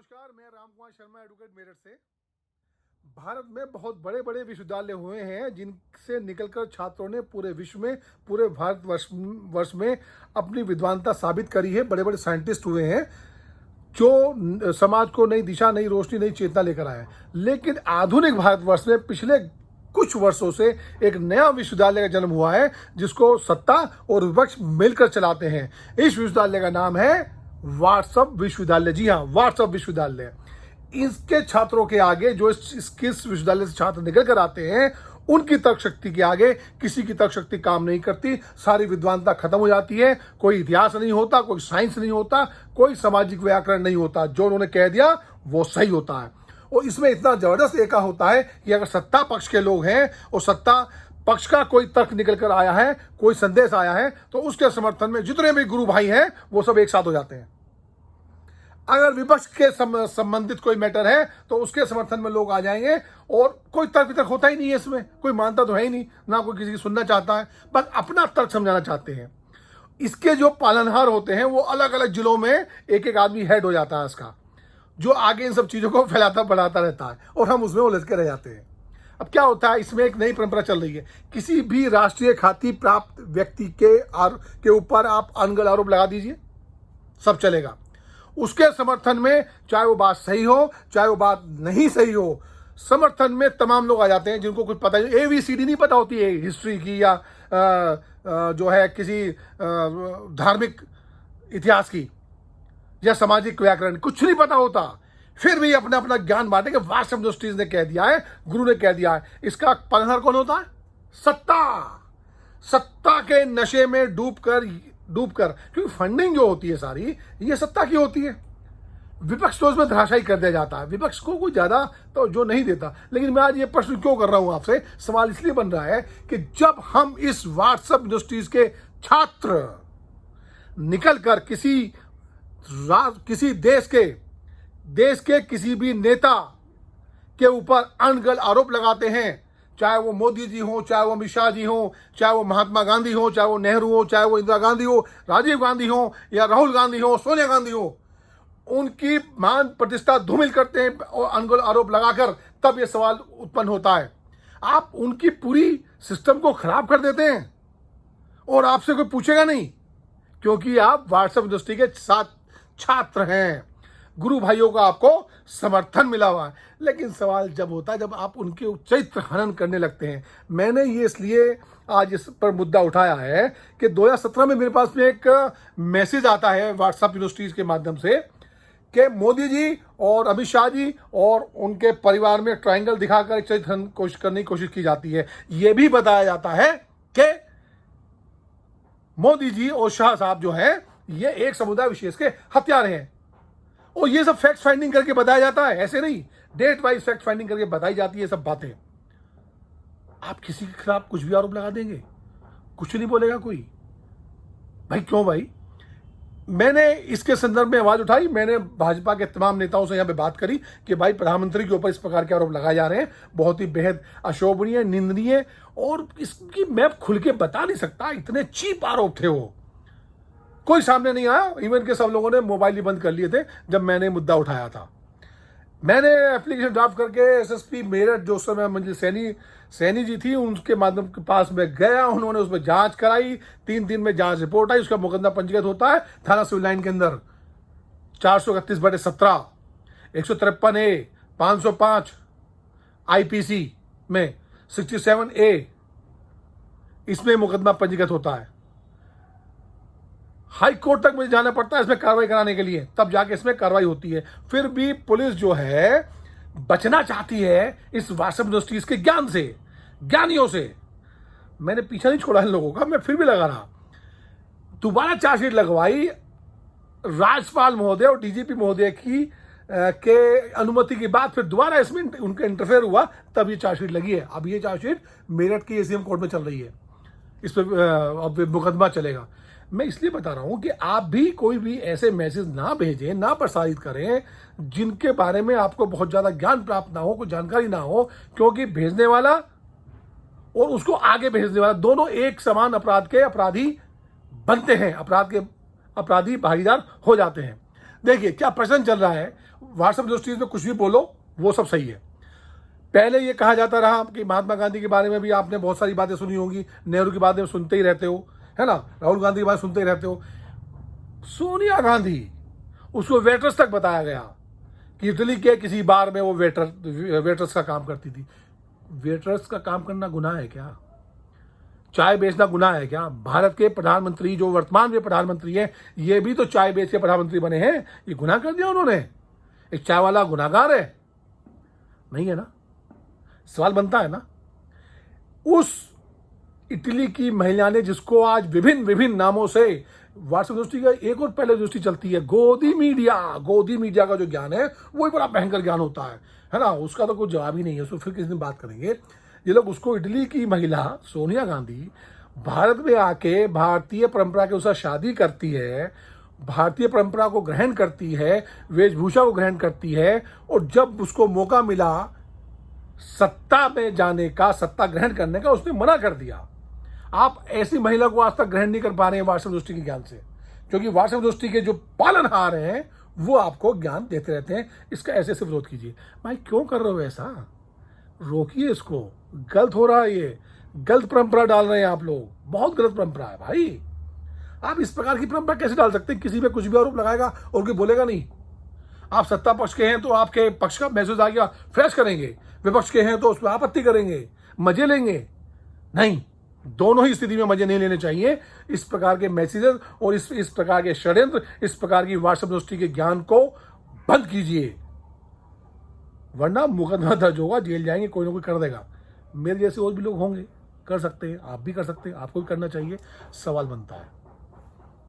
नमस्कार, मैं राम कुमार शर्मा एडवोकेट मेरठ से। भारत में बहुत बड़े बड़े विश्वविद्यालय हुए हैं जिनसे निकलकर छात्रों ने पूरे विश्व में, पूरे भारत वर्ष में अपनी विद्वानता साबित करी है। बड़े बड़े साइंटिस्ट हुए हैं जो समाज को नई दिशा, नई रोशनी, नई चेतना लेकर आए हैं। लेकिन आधुनिक भारतवर्ष में पिछले कुछ वर्षों से एक नया विश्वविद्यालय का जन्म हुआ है जिसको सत्ता और विपक्ष मिलकर चलाते हैं। इस विश्वविद्यालय का नाम है व्हाट्सएप विश्वविद्यालय। जी हाँ, व्हाट्सएप विश्वविद्यालय। इसके छात्रों के आगे जो किस विश्वविद्यालय से छात्र निकल कर आते हैं, उनकी तर्क शक्ति के आगे किसी की तर्क शक्ति काम नहीं करती। सारी विद्वानता खत्म हो जाती है। कोई इतिहास नहीं होता, कोई साइंस नहीं होता, कोई सामाजिक व्याकरण नहीं होता। जो उन्होंने कह दिया वो सही होता है। और इसमें इतना जबरदस्त एका होता है कि अगर सत्ता पक्ष के लोग हैं और सत्ता पक्ष का कोई तर्क निकल कर आया है, कोई संदेश आया है, तो उसके समर्थन में जितने भी गुरु भाई हैं वो सब एक साथ हो जाते हैं। अगर विपक्ष के संबंधित कोई मैटर है तो उसके समर्थन में लोग आ जाएंगे और कोई तर्क वितर्क होता ही नहीं है। इसमें कोई मानता तो है ही नहीं, ना कोई किसी की सुनना चाहता है, बस अपना तर्क समझाना चाहते हैं। इसके जो पालनहार होते हैं वो अलग अलग जिलों में एक एक आदमी हेड हो जाता है इसका, जो आगे इन सब चीज़ों को फैलाता बढ़ाता रहता है और हम उसमें उलझ के रह जाते हैं। अब क्या होता है, इसमें एक नई परंपरा चल रही है। किसी भी राष्ट्रीय ख्याति प्राप्त व्यक्ति के ऊपर आप अनगढ़ आरोप लगा दीजिए, सब चलेगा। उसके समर्थन में चाहे वो बात सही हो चाहे वो बात नहीं सही हो, समर्थन में तमाम लोग आ जाते हैं जिनको कुछ पता नहीं, ABCD नहीं पता होती है हिस्ट्री की या जो है किसी धार्मिक इतिहास की या सामाजिक व्याकरण, कुछ नहीं पता होता। फिर भी अपना अपना ज्ञान बांटे कि व्हाट्सएप यूनिवर्सिटीज ने कह दिया है, गुरु ने कह दिया है। इसका पालनहार कौन होता है? सत्ता के नशे में डूबकर, क्योंकि फंडिंग जो होती है सारी ये सत्ता की होती है। विपक्ष तो उसमें धराशायी कर दिया जाता है, विपक्ष को कोई ज्यादा तो जो नहीं देता। लेकिन मैं आज ये प्रश्न क्यों कर रहा हूं आपसे, सवाल इसलिए बन रहा है कि जब हम इस व्हाट्सएप यूनिवर्सिटीज के छात्र निकलकर किसी देश के किसी भी नेता के ऊपर अनगढ़ आरोप लगाते हैं, चाहे वो मोदी जी हो, चाहे वो अमित शाह जी हो, चाहे वो महात्मा गांधी हो, चाहे वो नेहरू हो, चाहे वो इंदिरा गांधी हो, राजीव गांधी हो या राहुल गांधी हो, सोनिया गांधी हो, उनकी मान प्रतिष्ठा धूमिल करते हैं और अनगढ़ आरोप लगाकर, तब ये सवाल उत्पन्न होता है। आप उनकी पूरी सिस्टम को खराब कर देते हैं और आपसे कोई पूछेगा नहीं, क्योंकि आप व्हाट्सएप यूनिवर्सिटी के साथ छात्र हैं। गुरु भाइयों का आपको समर्थन मिला हुआ है। लेकिन सवाल जब होता है जब आप उनके चरित्र हनन करने लगते हैं। मैंने ये इसलिए आज इस पर मुद्दा उठाया है कि 2017 में मेरे पास में एक मैसेज आता है व्हाट्सएप यूनिवर्सिटीज के माध्यम से कि मोदी जी और अमित शाह जी और उनके परिवार में ट्रायंगल दिखाकर एक चरित्र हनन करने की कोशिश की जाती है। यह भी बताया जाता है कि मोदी जी और शाह साहब जो है ये एक समुदाय विशेष के हत्यारे हैं। और ये सब फैक्ट फाइंडिंग करके बताया जाता है, ऐसे नहीं, डेट वाइज फैक्ट फाइंडिंग करके बताई जाती है सब बातें। आप किसी के खिलाफ कुछ भी आरोप लगा देंगे, कुछ नहीं बोलेगा कोई। भाई क्यों भाई? मैंने इसके संदर्भ में आवाज उठाई, मैंने भाजपा के तमाम नेताओं से यहां पे बात करी कि भाई प्रधानमंत्री के ऊपर इस प्रकार के आरोप लगाए जा रहे हैं, बहुत ही बेहद अशोभनीय, निंदनीय, और इसकी मैं खुल के बता नहीं सकता, इतने चीप आरोप थे वो। कोई सामने नहीं आया। इवन के सब लोगों ने मोबाइल ही बंद कर लिए थे जब मैंने मुद्दा उठाया था। मैंने एप्लीकेशन ड्राफ्ट करके SSP मेरठ जो उस समय मंजिल सैनी जी थी, उनके माध्यम के पास में गया। उन्होंने उसमें जांच कराई, 3 दिन में जांच रिपोर्ट आई, उसका मुकदमा पंजीकृत होता है थाना सिविल लाइन के अंदर 431/17, 153A, 505 IPC में 67A, इसमें मुकदमा पंजीकृत होता है। हाई कोर्ट तक मुझे जाना पड़ता है इसमें कार्रवाई कराने के लिए, तब जाके इसमें कार्रवाई होती है। फिर भी पुलिस जो है बचना चाहती है इस व्हाट्सएप यूनिवर्सिटीज के ज्ञान से, ज्ञानियों से। मैंने पीछा नहीं छोड़ा इन लोगों का, मैं फिर भी लगा रहा। दोबारा चार्जशीट लगवाई राज्यपाल महोदय और DGP महोदय की के अनुमति के बाद, फिर दोबारा इसमें उनका इंटरफेयर हुआ, तब ये चार्जशीट लगी है। अब ये चार्जशीट मेरठ की ACM कोर्ट में चल रही है, इस पर अब मुकदमा चलेगा। मैं इसलिए बता रहा हूं कि आप भी कोई भी ऐसे मैसेज ना भेजें, ना प्रसारित करें जिनके बारे में आपको बहुत ज्यादा ज्ञान प्राप्त ना हो, कोई जानकारी ना हो, क्योंकि भेजने वाला और उसको आगे भेजने वाला दोनों एक समान अपराध के अपराधी बनते हैं, अपराध के अपराधी भागीदार हो जाते हैं। देखिए क्या प्रश्न चल रहा है, व्हाट्सएप इंडस्ट्रीज में कुछ भी बोलो वो सब सही है। पहले ये कहा जाता रहा कि महात्मा गांधी के बारे में भी आपने बहुत सारी बातें सुनी होंगी, नेहरू की बातें सुनते ही रहते हो, है ना, राहुल गांधी की बात सुनते ही रहते हो। सोनिया गांधी, उसको वेटर्स तक बताया गया कि इटली के किसी बार में वो वेटर्स का काम करती थी। वेटर्स का काम करना गुनाह है क्या? चाय बेचना गुनाह है क्या? भारत के प्रधानमंत्री जो वर्तमान में प्रधानमंत्री हैं, ये भी तो चाय बेच के प्रधानमंत्री बने हैं। ये गुनाह कर दिया उन्होंने? एक चाय वाला गुनाहगार है? नहीं है ना। सवाल बनता है ना। उस इटली की महिला ने, जिसको आज विभिन्न विभिन्न नामों से व्हाट्सएप इंडस्ट्री का एक और पहले इंडस्ट्री चलती है, गोदी मीडिया का जो ज्ञान है वो ही बड़ा भयंकर ज्ञान होता है ना, उसका तो कोई जवाब ही नहीं है। उसको फिर किसी दिन बात करेंगे। ये लोग उसको, इटली की महिला सोनिया गांधी भारत में आके भारतीय परंपरा के अनुसार शादी करती है, भारतीय परंपरा को ग्रहण करती है, वेशभूषा को ग्रहण करती है, और जब उसको मौका मिला सत्ता में जाने का, सत्ता ग्रहण करने का, उसने मना कर दिया। आप ऐसी महिला को आज तक ग्रहण नहीं कर पा रहे हैं व्हाट्सएप इंडस्ट्री के ज्ञान से, क्योंकि व्हाट्सएप इंडस्ट्री के जो पालनहार हैं वो आपको ज्ञान देते रहते हैं। इसका ऐसे ऐसे विरोध कीजिए। भाई क्यों कर रहे हो ऐसा? रोकिए इसको, गलत हो रहा है, ये गलत परंपरा डाल रहे हैं आप लोग, बहुत गलत परंपरा है भाई। आप इस प्रकार की परंपरा कैसे डाल सकते हैं? किसी पे कुछ भी आरोप लगाएगा और कोई बोलेगा नहीं। आप सत्ता पक्ष के हैं तो आपके पक्ष का मैसेज आ गया, फ्लैश करेंगे, विपक्ष के हैं तो उस पर आपत्ति करेंगे, मजे लेंगे? नहीं, दोनों ही स्थिति में मजे नहीं लेने चाहिए। इस प्रकार के मैसेजेस और इस प्रकार के षड्यंत्र, इस प्रकार की व्हाट्सएप इंडस्ट्री के ज्ञान को बंद कीजिए, वरना मुकदमा दर्ज होगा, जेल जाएंगे, कोई ना कोई कर देगा। मेरे जैसे और भी लोग होंगे, कर सकते हैं, आप भी कर सकते हैं, आपको भी करना चाहिए। सवाल बनता है।